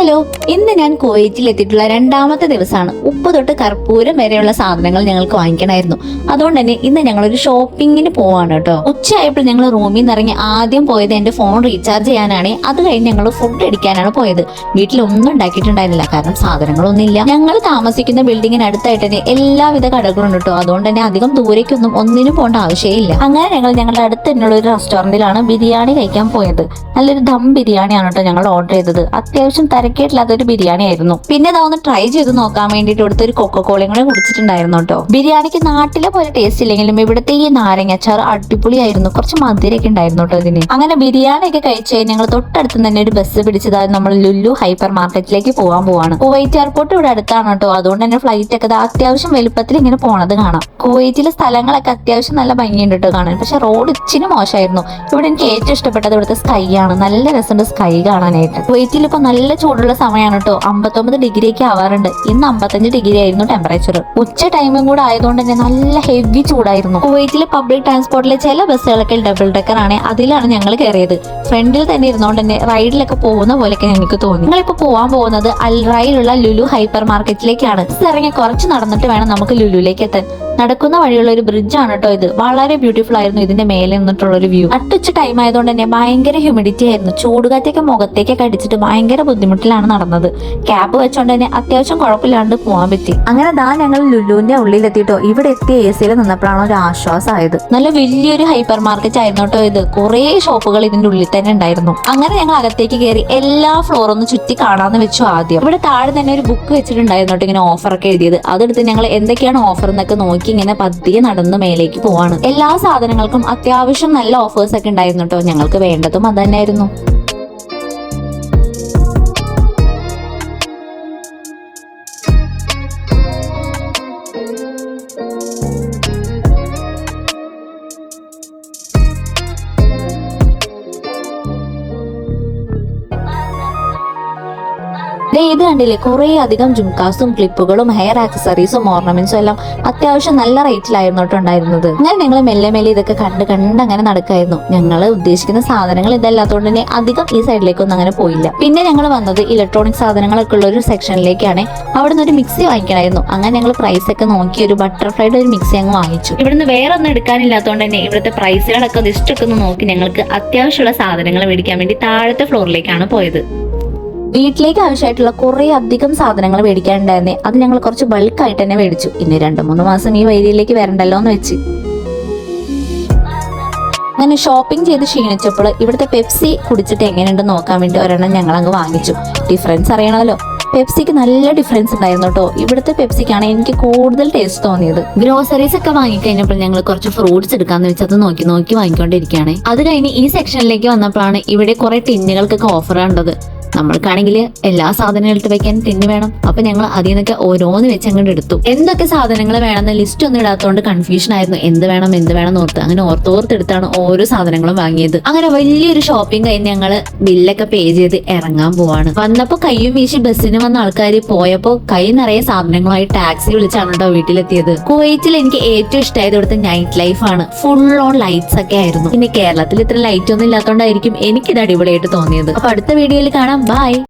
Hello, ഇന്ന് ഞാൻ കുവൈറ്റിൽ എത്തിയിട്ടുള്ള രണ്ടാമത്തെ ദിവസമാണ്. ഉപ്പ് തൊട്ട് കർപ്പൂരം വരെയുള്ള സാധനങ്ങൾ ഞങ്ങൾക്ക് വാങ്ങിക്കണമായിരുന്നു. അതുകൊണ്ട് തന്നെ ഇന്ന് ഞങ്ങളൊരു ഷോപ്പിങ്ങിന് പോവാണ് കേട്ടോ. ഉച്ചയായപ്പോൾ ഞങ്ങൾ റൂമിൽ നിന്ന് ഇറങ്ങി ആദ്യം പോയത് എന്റെ ഫോൺ റീചാർജ് ചെയ്യാനാണ്. അത് കഴിഞ്ഞ് ഞങ്ങൾ ഫുഡ് അടിക്കാനാണ് പോയത്. വീട്ടിലൊന്നും ഉണ്ടാക്കിയിട്ടുണ്ടായിരുന്നില്ല, കാരണം സാധനങ്ങളൊന്നും ഇല്ല. ഞങ്ങൾ താമസിക്കുന്ന ബിൽഡിങ്ങിന് അടുത്തായിട്ട് തന്നെ എല്ലാവിധ കടകളും ഉണ്ട് കേട്ടോ. അതുകൊണ്ട് തന്നെ അധികം ദൂരേക്കൊന്നും ഒന്നിനും പോകേണ്ട ആവശ്യമില്ല. അങ്ങനെ ഞങ്ങൾ ഞങ്ങളുടെ അടുത്ത് തന്നെയുള്ള ഒരു റെസ്റ്റോറന്റിലാണ് ബിരിയാണി കഴിക്കാൻ പോയത്. നല്ലൊരു ദം ബിരിയാണിയാണ് കേട്ടോ ഞങ്ങൾ ഓർഡർ ചെയ്തത്. അത്യാവശ്യം തിരക്കേട്ടില്ലാത്തൊരു ബിരിയാണി ആയിരുന്നു. പിന്നെ ഇതാ ഒന്ന് ട്രൈ ചെയ്ത് നോക്കാൻ വേണ്ടിയിട്ട് ഇവിടുത്തെ ഒരു കൊക്കക്കോളയും കൂടെ കുടിച്ചിട്ടുണ്ടായിരുന്നു കേട്ടോ. ബിരിയാണിക്ക് നാട്ടിലെ പോലെ ടേസ്റ്റ് ഇല്ലെങ്കിലും ഇവിടുത്തെ ഈ നാരങ്ങാച്ചാർ അടിപൊളിയായിരുന്നു. കുറച്ച് മധുരമൊക്കെ ഉണ്ടായിരുന്നു കേട്ടോ ഇതിന്. അങ്ങനെ ബിരിയാണി ഒക്കെ കഴിച്ച് ഞങ്ങൾ തൊട്ടടുത്ത് തന്നെ ഒരു ബസ് പിടിച്ചതായി നമ്മൾ ലുലു ഹൈപ്പർ മാർക്കറ്റിലേക്ക് പോവാണ്. കുവൈറ്റ് എയർപോർട്ട് ഇവിടെ അടുത്താണ് കേട്ടോ. അതുകൊണ്ട് തന്നെ ഫ്ലൈറ്റ് ഒക്കെ അത്യാവശ്യം വലുപ്പത്തിൽ ഇങ്ങനെ പോണത് കാണാം. കുവൈറ്റിലെ സ്ഥലങ്ങളൊക്കെ അത്യാവശ്യം നല്ല ഭംഗിയുണ്ട് കേട്ടോ കാണാൻ. പക്ഷെ റോഡ് ഇച്ചിരി മോശമായിരുന്നു. ഇവിടെ എനിക്ക് ഏറ്റവും ഇഷ്ടപ്പെട്ടത് ഇവിടുത്തെ സ്കൈ ആണ്. നല്ല രസമുണ്ട് സ്കൈ കാണാനായിട്ട്. കുവൈറ്റിൽ ഇപ്പൊ നല്ല ചൂടുള്ള സമയമാണ് കേട്ടോ. 59 ഡിഗ്രിയൊക്കെ ആവാറുണ്ട്. ഇന്ന് 55 ഡിഗ്രി ആയിരുന്നു ടെമ്പറേച്ചർ. ഉച്ച ടൈമും കൂടെ ആയതുകൊണ്ട് തന്നെ നല്ല ഹെവി ചൂടായിരുന്നു. കുവൈറ്റിലെ പബ്ലിക് ട്രാൻസ്പോർട്ടിലെ ചില ബസ്സുകളൊക്കെ ഡബിൾ ഡെക്കർ ആണ്. അതിലാണ് ഞങ്ങൾ കയറിയത്. ഫ്രണ്ടിൽ തന്നെ ഇരുന്നോണ്ട് തന്നെ റൈഡിലൊക്കെ പോകുന്ന പോലെയൊക്കെ ഞങ്ങൾക്ക് തോന്നി. ഞങ്ങളിപ്പോ പോകാൻ പോകുന്നത് അൽ റൈലുള്ള ലുലു ഹൈപ്പർ മാർക്കറ്റിലേക്കാണ്. ഇറങ്ങി കുറച്ച് നടന്നിട്ട് വേണം നമുക്ക് ലുലുവിലേക്ക് എത്താൻ. നടക്കുന്ന വഴിയുള്ള ഒരു ബ്രിഡ്ജ് ആണ് കേട്ടോ ഇത്. വളരെ ബ്യൂട്ടിഫുൾ ആയിരുന്നു ഇതിന്റെ മേലെ നിന്നിട്ടുള്ള ഒരു വ്യൂ. അട്ടുച്ച ടൈം ആയതുകൊണ്ട് തന്നെ ഭയങ്കര ഹ്യൂമിഡിറ്റി ആയിരുന്നു. ചൂടുകാറ്റൊക്കെ മുഖത്തേക്കൊക്കെ അടിച്ചിട്ട് ഭയങ്കര ബുദ്ധിമുട്ടിലാണ് നടന്നത്. ക്യാബ് വെച്ചോണ്ട് തന്നെ അത്യാവശ്യം കുഴപ്പമില്ലാണ്ട് പോകാൻ പറ്റി. അങ്ങനെ ഞങ്ങൾ ലുലുവിന്റെ ഉള്ളിലെത്തിട്ടോ. ഇവിടെ എത്തിയ AC-യിൽ നിന്നപ്പോഴാണ് ഒരു ആശ്വാസമായത്. നല്ല വലിയൊരു ഹൈപ്പർ മാർക്കറ്റ് ആയിരുന്നു കേട്ടോ ഇത്. കുറെ ഷോപ്പുകൾ ഇതിന്റെ ഉള്ളിൽ തന്നെ ഉണ്ടായിരുന്നു. അങ്ങനെ ഞങ്ങൾ അകത്തേക്ക് കയറി എല്ലാ ഫ്ലോറും ഒന്ന് ചുറ്റി കാണാന്ന് വെച്ചു. ആദ്യം ഇവിടെ താഴെ തന്നെ ഒരു ബുക്ക് വെച്ചിട്ടുണ്ടായിരുന്നു കേട്ടോ, ഇങ്ങനെ ഓഫറൊക്കെ എഴുതിയത്. അതെടുത്ത് ഞങ്ങൾ എന്തൊക്കെയാണ് ഓഫർ എന്നൊക്കെ നോക്കി ഇങ്ങനെ പതിയെ നടന്ന് മേലേക്ക് പോവാണ്. എല്ലാ സാധനങ്ങൾക്കും അത്യാവശ്യം നല്ല ഓഫേഴ്സ് ഒക്കെ ഉണ്ടായിരുന്നു കേട്ടോ. ഞങ്ങൾക്ക് വേണ്ടതും അത് തന്നെയായിരുന്നു. ഇത് കണ്ടില്ലേ, കുറെ അധികം ജുംകാസും ക്ലിപ്പുകളും ഹെയർ ആക്സസറീസും ഓർണമെന്റ്സും എല്ലാം അത്യാവശ്യം നല്ല റേറ്റിലായിരുന്നു ഉണ്ടായിരുന്നത്. അങ്ങനെ ഞങ്ങൾ മെല്ലെ മെല്ലെ ഇതൊക്കെ കണ്ട് അങ്ങനെ നടക്കായിരുന്നു. ഞങ്ങൾ ഉദ്ദേശിക്കുന്ന സാധനങ്ങൾ ഇതല്ലാത്തതുകൊണ്ട് തന്നെ അധികം ഈ സൈഡിലേക്കൊന്നും അങ്ങനെ പോയില്ല. പിന്നെ ഞങ്ങൾ വന്നത് ഇലക്ട്രോണിക് സാധനങ്ങളൊക്കെ ഉള്ള ഒരു സെക്ഷനിലേക്കാണ്. അവിടുന്ന് ഒരു മിക്സി വാങ്ങിക്കണമായിരുന്നു. അങ്ങനെ ഞങ്ങൾ പ്രൈസ് ഒക്കെ നോക്കി ഒരു ബട്ടർഫ്ലൈയുടെ ഒരു മിക്സി അങ്ങ് വാങ്ങിച്ചു. ഇവിടുന്ന് വേറെ ഒന്നും എടുക്കാനില്ലാത്തതുകൊണ്ട് തന്നെ ഇവിടുത്തെ പ്രൈസുകളൊക്കെ ലിസ്റ്റ് ഒക്കെ ഒന്ന് നോക്കി ഞങ്ങൾക്ക് അത്യാവശ്യമുള്ള സാധനങ്ങൾ മേടിക്കാൻ വേണ്ടി താഴത്തെ ഫ്ലോറിലേക്കാണ് പോയത്. വീട്ടിലേക്ക് ആവശ്യമായിട്ടുള്ള കുറെ അധികം സാധനങ്ങൾ മേടിക്കാനുണ്ടായിരുന്നേ. അത് ഞങ്ങൾ കുറച്ച് ബൾക്കായിട്ട് തന്നെ മേടിച്ചു. ഇനി 2-3 മാസം ഈ വൈരിയിലേക്ക് വരണ്ടല്ലോ എന്ന് വെച്ച്. അങ്ങനെ ഷോപ്പിംഗ് ചെയ്ത് ക്ഷീണിച്ചപ്പോൾ ഇവിടുത്തെ പെപ്സി കുടിച്ചിട്ട് എങ്ങനെയുണ്ടെന്ന് നോക്കാൻ വേണ്ടി ഒരെണ്ണം ഞങ്ങൾ അങ്ങ് വാങ്ങിച്ചു. ഡിഫറൻസ് അറിയണമല്ലോ. പെപ്സിക്ക് നല്ല ഡിഫറൻസ് ഉണ്ടായിരുന്നു കേട്ടോ. ഇവിടുത്തെ പെപ്സിക്കാണ് എനിക്ക് കൂടുതൽ ടേസ്റ്റ് തോന്നിയത്. ഗ്രോസറീസ് ഒക്കെ വാങ്ങിക്കഴിഞ്ഞപ്പോൾ ഞങ്ങൾ കുറച്ച് ഫ്രൂട്ട്സ് എടുക്കാന്ന് വെച്ചത് നോക്കി വാങ്ങിക്കൊണ്ടിരിക്കുകയാണ്. അത് കഴിഞ്ഞ് ഈ സെക്ഷനിലേക്ക് വന്നപ്പോഴാണ് ഇവിടെ കുറെ ടിന്നുകൾക്കൊക്കെ ഓഫർ ഉണ്ടത്. നമ്മൾക്കാണെങ്കിൽ എല്ലാ സാധനങ്ങളും എടുത്ത് വെക്കാൻ ടിന്ന് വേണം. അപ്പൊ ഞങ്ങൾ അതിൽ നിന്നൊക്കെ ഓരോന്ന് വെച്ച് അങ്ങോട്ട് എടുത്തു. എന്തൊക്കെ സാധനങ്ങൾ വേണമെന്ന് ലിസ്റ്റ് ഒന്നും ഇടാത്തതുകൊണ്ട് കൺഫ്യൂഷൻ ആയിരുന്നു. എന്ത് വേണം ഓർത്ത് അങ്ങനെ ഓർത്തെടുത്താണ് ഓരോ സാധനങ്ങളും വാങ്ങിയത്. അങ്ങനെ വലിയൊരു ഷോപ്പിംഗ് കഴിഞ്ഞ് ഞങ്ങള് ബില്ലൊക്കെ പേ ചെയ്ത് ഇറങ്ങാൻ പോവാണ്. വന്നപ്പോ കയ്യും വീശി ബസ്സിന് വന്ന ആൾക്കാർ പോയപ്പോ കൈ നിറയെ സാധനങ്ങളുമായി ടാക്സി വിളിച്ചാണ് കേട്ടോ വീട്ടിലെത്തിയത്. കുവൈറ്റിൽ എനിക്ക് ഏറ്റവും ഇഷ്ടമായത് ഇവിടുത്തെ നൈറ്റ് ലൈഫ് ആണ്. ഫുൾ ഓൺ ലൈറ്റ്സ് ഒക്കെ ആയിരുന്നു. പിന്നെ കേരളത്തിൽ ഇത്ര ലൈറ്റ് ഒന്നും ഇല്ലാത്തതുകൊണ്ടായിരിക്കും എനിക്കിത് അടിപൊളിയായിട്ട് തോന്നിയത്. അപ്പൊ അടുത്ത വീഡിയോയിൽ കാണാം. ബൈ.